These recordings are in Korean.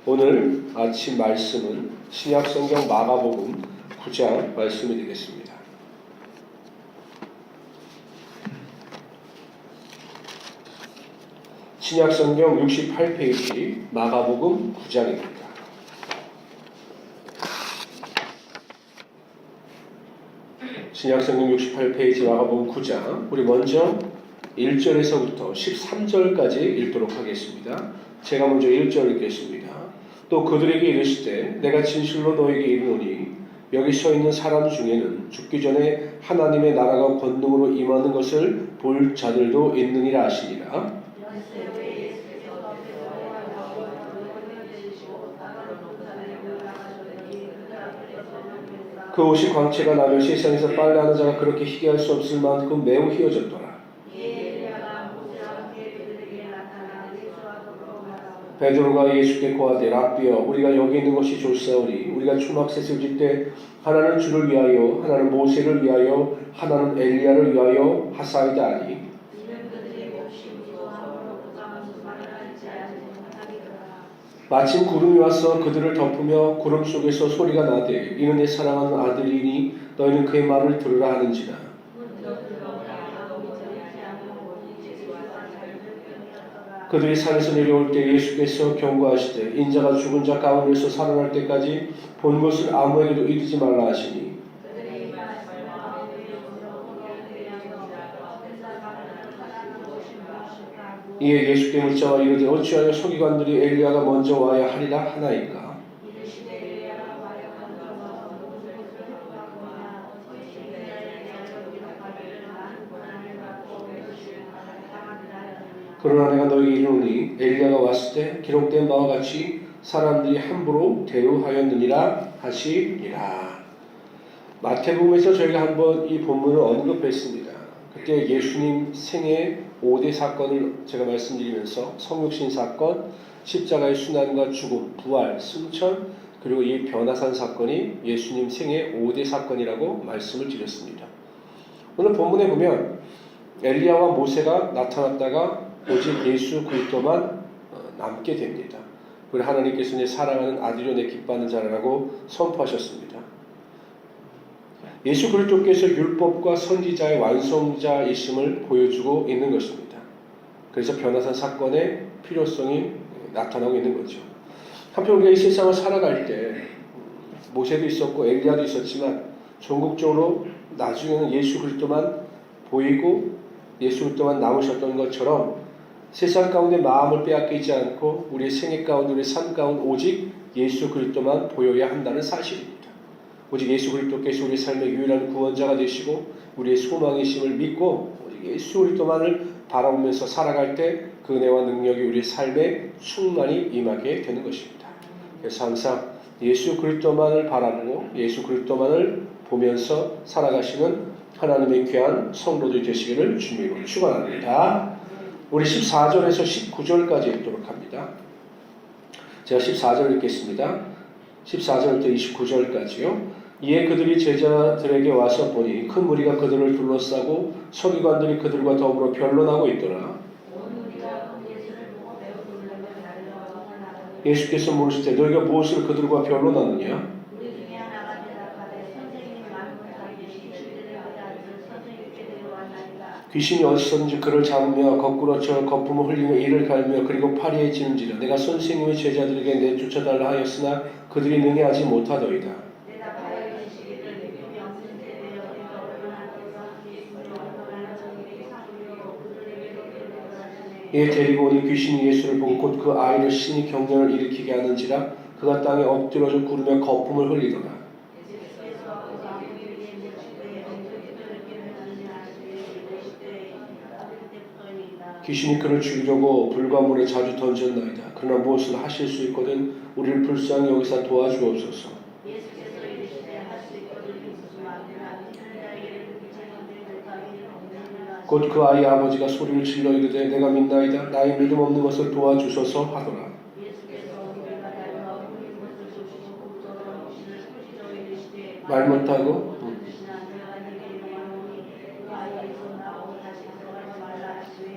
오늘 아침 말씀은 신약성경 마가복음 9장 말씀이 되겠습니다. 신약성경 68페이지 마가복음 9장입니다. 신약성경 68페이지 마가복음 9장, 우리 먼저 1절에서부터 13절까지 읽도록 하겠습니다. 제가 먼저 1절 읽겠습니다. 또 그들에게 이르시되 내가 진실로 너에게 이르노니 여기 서 있는 사람 중에는 죽기 전에 하나님의 나라가 권능으로 임하는 것을 볼 자들도 있느니라 하시니라. 그 옷이 광채가 나며 세상에서 빨래하는 자가 그렇게 희게 할 수 없을 만큼 매우 희어졌더라. 베드로가 예수께 고하되 랍비여 우리가 여기 있는 것이 좋사오니 우리가 초막셋을 질 때 하나는 주를 위하여 하나는 모세를 위하여 하나는 엘리야를 위하여 하사이다 하니 마침 구름이 와서 그들을 덮으며 구름 속에서 소리가 나되 이는 내 사랑하는 아들이니 너희는 그의 말을 들으라 하는지라. 그들이 산에서 내려올 때 예수께서 경고하시되 인자가 죽은 자 가운데서 살아날 때까지 본 것을 아무에게도 이르지 말라 하시니 이에 예수께 묻자와 이르되 어찌하여 서기관들이 엘리야가 먼저 와야 하리라 하나이까. 그러나 내가 너희에게 이르노니 엘리야가 왔을 때 기록된 바와 같이 사람들이 함부로 대우하였느니라 하시니라. 마태복음에서 저희가 한번 이 본문을 언급했습니다. 그때 예수님 생애 5대 사건을 제가 말씀드리면서 성육신 사건, 십자가의 순환과 죽음, 부활, 승천, 그리고 이 변화산 사건이 예수님 생애 5대 사건이라고 말씀을 드렸습니다. 오늘 본문에 보면 엘리야와 모세가 나타났다가 오직 예수 그리스도만 남게 됩니다. 그리고 하나님께서 내 사랑하는 아들이요 내 기뻐하는 자라고 선포하셨습니다. 예수 그리스도께서 율법과 선지자의 완성자이심을 보여주고 있는 것입니다. 그래서 변화산 사건의 필요성이 나타나고 있는 거죠. 한편 우리가 이 세상을 살아갈 때 모세도 있었고 엘리야도 있었지만 전국적으로 나중에는 예수 그리스도만 보이고 예수 그리스도만 남으셨던 것처럼 세상 가운데 마음을 빼앗기지 않고 우리의 생애 가운데 우리의 삶 가운데 오직 예수 그리스도만 보여야 한다는 사실입니다. 오직 예수 그리스도께서 우리의 삶의 유일한 구원자가 되시고 우리의 소망이심을 믿고 오직 예수 그리스도만을 바라보면서 살아갈 때 그 은혜와 능력이 우리의 삶에 충만히 임하게 되는 것입니다. 그래서 항상 예수 그리스도만을 바라보고 예수 그리스도만을 보면서 살아가시는 하나님의 귀한 성도들 되시기를 주님으로 축원합니다. 우리 14절에서 19절까지 읽도록 합니다. 제가 14절 읽겠습니다. 14절부터 29절까지요. 이에 그들이 제자들에게 와서 보니 큰 무리가 그들을 둘러싸고 서기관들이 그들과 더불어 변론하고 있더라. 예수께서 물으시되 너희가 무엇을 그들과 변론하느냐? 귀신이 어디서든지 그를 잡으며 거꾸로 저 거품을 흘리며 이를 갈며 그리고 파리에 지는지라. 내가 선생님의 제자들에게 내쫓아달라 하였으나 그들이 능히하지 못하더이다. 이에 데리고 오니 귀신이 예수를 보고 곧 그 아이를 신이 경련을 일으키게 하는지라. 그가 땅에 엎드려져 구르며 거품을 흘리더라. 귀신이 그를 죽이려고 불과 물에 자주 던졌나이다. 그러나 무엇을 하실 수 있거든 우리를 불쌍히 여기서 도와주옵소서. 곧 그 아이의 아버지가 소리를 질러 이르되 내가 믿나이다. 나의 믿음 없는 것을 도와주소서 하더라. 말 못하고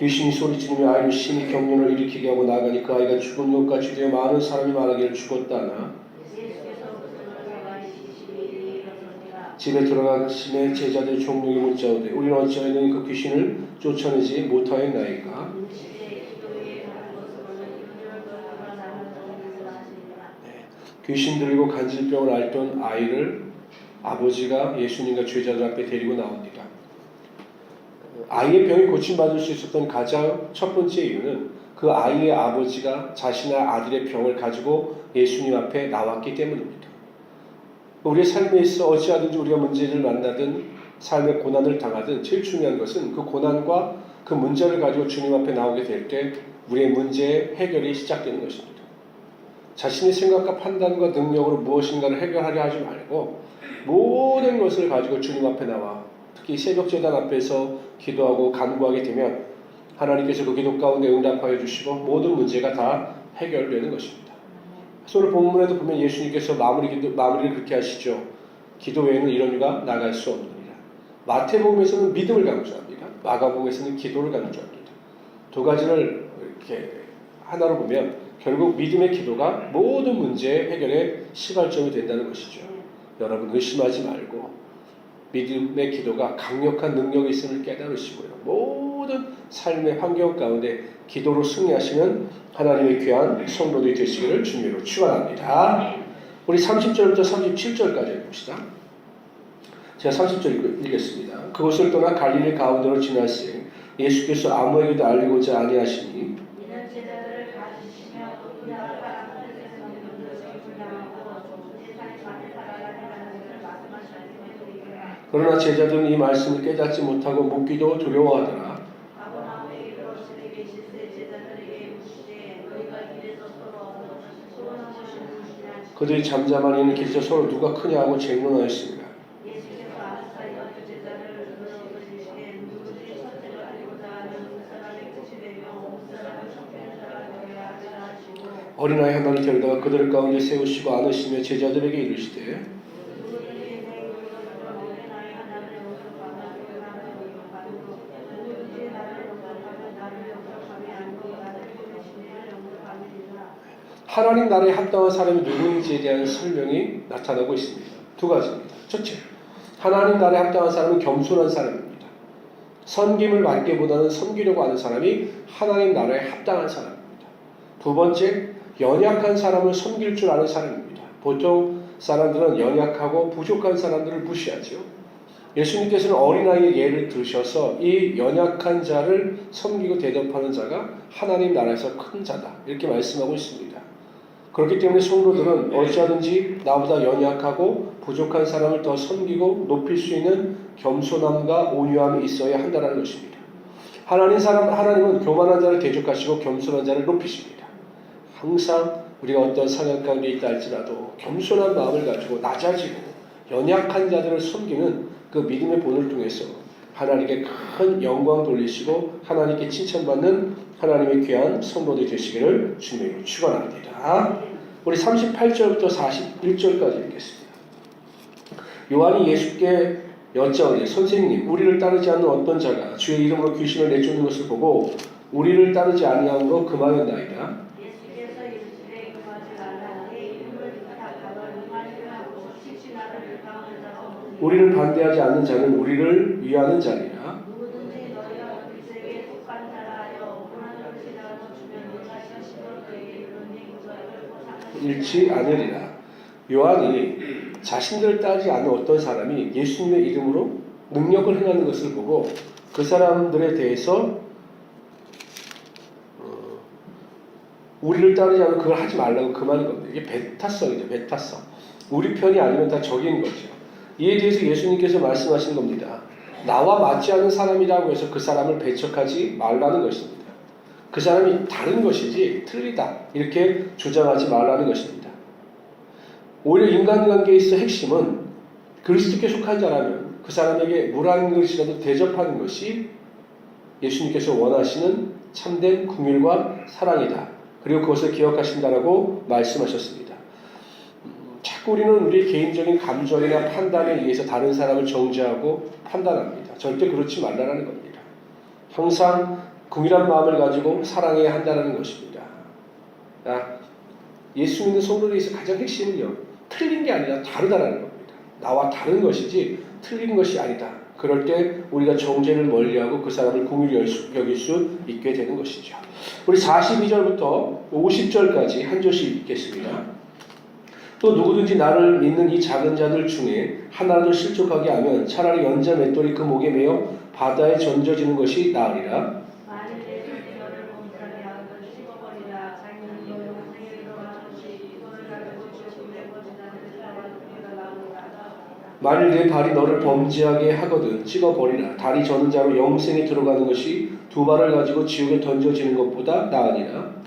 귀신이 소리치며 아이를 심히 경련을 일으키게 하고 나가니 그 아이가 죽은 것 같이 되어 많은 사람이 말하기를 죽었다나 집에 들어가심에 제자들 종류에 묻자오되 우리는 어찌하여 그 귀신을 쫓아내지 못하였나이까. 귀신 들리고 간질병을 앓던 아이를 아버지가 예수님과 제자들 앞에 데리고 나옵니다. 아이의 병이 고침받을 수 있었던 가장 첫 번째 이유는 그 아이의 아버지가 자신의 아들의 병을 가지고 예수님 앞에 나왔기 때문입니다. 우리의 삶에 있어 어찌하든지 우리가 문제를 만나든 삶의 고난을 당하든 제일 중요한 것은 그 고난과 그 문제를 가지고 주님 앞에 나오게 될 때 우리의 문제의 해결이 시작되는 것입니다. 자신의 생각과 판단과 능력으로 무엇인가를 해결하려 하지 말고 모든 것을 가지고 주님 앞에 나와 특히 새벽제단 앞에서 기도하고 간구하게 되면 하나님께서 그 기도 가운데 응답하여 주시고 모든 문제가 다 해결되는 것입니다. 오늘 본문에도 보면 예수님께서 마무리를 그렇게 하시죠. 기도 외에는 이런 이유가 나갈 수 없느니라. 마태복음에서는 믿음을 강조합니다. 마가복음에서는 기도를 강조합니다. 두 가지를 이렇게 하나로 보면 결국 믿음의 기도가 모든 문제의 해결의 시발점이 된다는 것이죠. 여러분 의심하지 말고 믿음의 기도가 강력한 능력이 있음을 깨달으시고요. 모든 삶의 환경 가운데 기도로 승리하시는 하나님의 귀한 성도들이 되시기를 주님으로 축원합니다. 우리 30절부터 37절까지 봅시다. 제가 30절 읽겠습니다. 그곳을 떠나 갈릴리 가운데로 지나시 예수께서 아무에게도 알리고자 아니하시니 그러나 제자들은 이 말씀을 깨닫지 못하고 묻기도 두려워하더라. 그들이 잠잠하니 이는 길에서 서로 누가 크냐 하고 쟁론하였습니다. 어린아이 하나를 데려다가 그들 가운데 세우시고 안으시며 제자들에게 이르시되 하나님 나라에 합당한 사람이 누구인지에 대한 설명이 나타나고 있습니다. 두 가지입니다. 첫째, 하나님 나라에 합당한 사람은 겸손한 사람입니다. 섬김을 받기보다는 섬기려고 하는 사람이 하나님 나라에 합당한 사람입니다. 두 번째, 연약한 사람을 섬길 줄 아는 사람입니다. 보통 사람들은 연약하고 부족한 사람들을 무시하죠. 예수님께서는 어린아이의 예를 들으셔서 이 연약한 자를 섬기고 대접하는 자가 하나님 나라에서 큰 자다 이렇게 말씀하고 있습니다. 그렇기 때문에 성도들은 어찌하든지 나보다 연약하고 부족한 사람을 더 섬기고 높일 수 있는 겸손함과 온유함이 있어야 한다는 것입니다. 하나님은 교만한 자를 대적하시고 겸손한 자를 높이십니다. 항상 우리가 어떤 상황 가운데 있다 할지라도 겸손한 마음을 가지고 낮아지고 연약한 자들을 섬기는 그 믿음의 본을 통해서 하나님께 큰 영광 돌리시고 하나님께 칭찬받는 하나님의 귀한 성도들 되시기를 주님으로 축원합니다. 우리 38절부터 41절까지 읽겠습니다. 요한이 예수께 여짜오되 선생님 우리를 따르지 않는 어떤 자가 주의 이름으로 귀신을 내쫓는 것을 보고 우리를 따르지 아니함으로 금하였나이다. 우리를 반대하지 않는 자는 우리를 위하는 자니라. 잃지 않으리라. 요한이 자신들을 따르지 않는 어떤 사람이 예수님의 이름으로 능력을 행하는 것을 보고 그 사람들에 대해서 우리를 따르지 않으면 그걸 하지 말라고 금하는 겁니다. 이게 배타성이죠. 배타성. 우리 편이 아니면 다 적인 거죠. 이에 대해서 예수님께서 말씀하신 겁니다. 나와 맞지 않는 사람이라고 해서 그 사람을 배척하지 말라는 것입니다. 그 사람이 다른 것이지 틀리다 이렇게 주장하지 말라는 것입니다. 오히려 인간관계에 있어 핵심은 그리스도께 속한 자라면 그 사람에게 물 한 그릇이라도 대접하는 것이 예수님께서 원하시는 참된 긍휼과 사랑이다. 그리고 그것을 기억하신다라고 말씀하셨습니다. 자꾸 우리는 우리의 개인적인 감정이나 판단에 의해서 다른 사람을 정죄하고 판단합니다. 절대 그렇지 말라는 겁니다. 항상 긍휼한 마음을 가지고 사랑해야 한다는 것입니다. 예수 믿는 성도들에서 가장 핵심은요, 틀린 게 아니라 다르다라는 겁니다. 나와 다른 것이지 틀린 것이 아니다. 그럴 때 우리가 정죄를 멀리하고 그 사람을 긍휼히 여길 수 있게 되는 것이죠. 우리 42절부터 50절까지 한 절씩 읽겠습니다. 또 누구든지 나를 믿는 이 작은 자들 중에 하나라도 실족하게 하면 차라리 연자 맷돌이 그 목에 매어 바다에 던져지는 것이 나으리라. 만일 내 발이 너를 범죄하게 하거든 찍어버리라. 다리 저는 자로 영생에 들어가는 것이 두 발을 가지고 지옥에 던져지는 것보다 나으니라.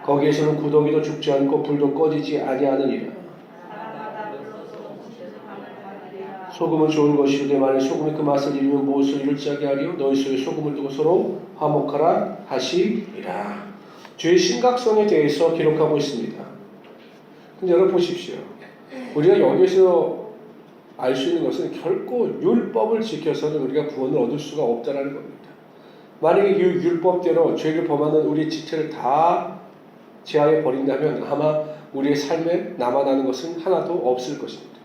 거기에서는 구더기도 죽지 않고 불도 꺼지지 아니하느니라. 소금은 좋은 것이로되 만일 소금이 그 맛을 잃으면 무엇을 잃을지 하게 하리요. 너희 속에 소금을 두고 서로 화목하라 하시니라. 죄의 심각성에 대해서 기록하고 있습니다. 근데 여러분 보십시오. 우리가 여기서 알 수 있는 것은 결코 율법을 지켜서는 우리가 구원을 얻을 수가 없다는 겁니다. 만약에 이 율법대로 죄를 범하는 우리의 지체를 다 제하해 버린다면 아마 우리의 삶에 남아나는 것은 하나도 없을 것입니다.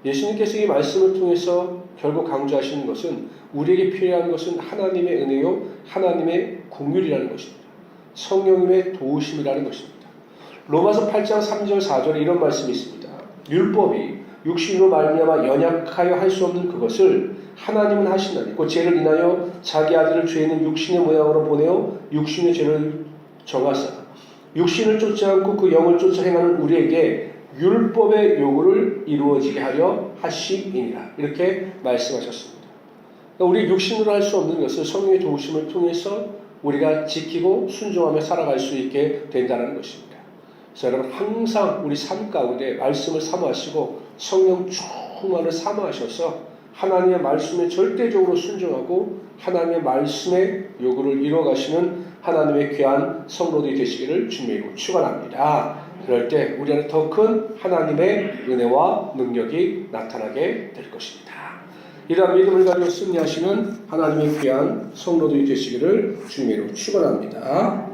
예수님께서 이 말씀을 통해서 결국 강조하시는 것은 우리에게 필요한 것은 하나님의 은혜요, 하나님의 긍휼이라는 것입니다. 성령님의 도우심이라는 것입니다. 로마서 8장 3절 4절에 이런 말씀이 있습니다. 율법이 육신으로 말미암아 연약하여 할 수 없는 그것을 하나님은 하시나니 곧 죄를 인하여 자기 아들을 죄 있는 육신의 모양으로 보내어 육신의 죄를 정하사 육신을 쫓지 않고 그 영을 쫓아 행하는 우리에게 율법의 요구를 이루어지게 하려 하심이니라. 이렇게 말씀하셨습니다. 그러니까 우리 육신으로 할 수 없는 것을 성령의 도우심을 통해서 우리가 지키고 순종하며 살아갈 수 있게 된다는 것입니다. 그래서 여러분 항상 우리 삶 가운데 말씀을 사모하시고 성령 충만을 사모하셔서 하나님의 말씀에 절대적으로 순종하고 하나님의 말씀의 요구를 이루어가시는 하나님의 귀한 성도들이 되시기를 주님으로 축원합니다. 그럴 때 우리 안에 더 큰 하나님의 은혜와 능력이 나타나게 될 것입니다. 이러한 믿음을 가지고 승리하시는 하나님의 귀한 성도들이 되시기를 주님으로 축원합니다.